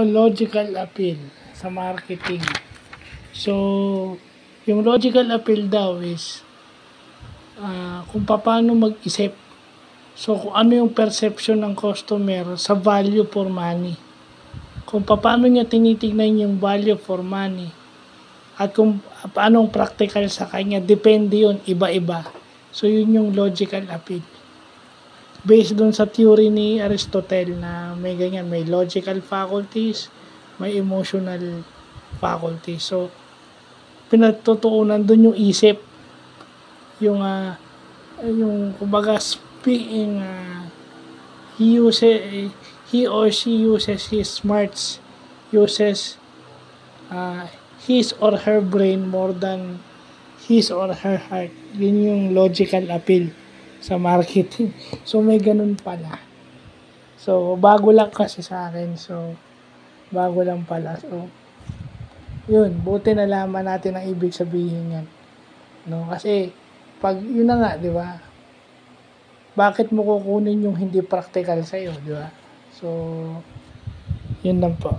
logical appeal sa marketing. So, yung logical appeal daw is kung paano mag-isip. So, kung ano yung perception ng customer sa value for money. Kung paano niya tinitignan yung value for money. At kung paano practical sa kanya, depende yun, iba-iba. So, yun yung logical appeal. Based dun sa theory ni Aristotle na may ganyan, may logical faculties, may emotional faculties. So, pinatutuunan dun yung isip, yung kumbaga speaking, he or she uses his smarts, uses his or her brain more than his or her heart. Yun yung logical appeal sa marketing. So, may ganun pala. So, bago lang kasi sa akin. So, bago lang pala. So, yun. Buti nalaman natin ang ibig sabihin yan. No? Kasi, pag, yun na nga, di ba? Bakit mo kukunin yung hindi practical sa'yo, di ba? So, yun lang po.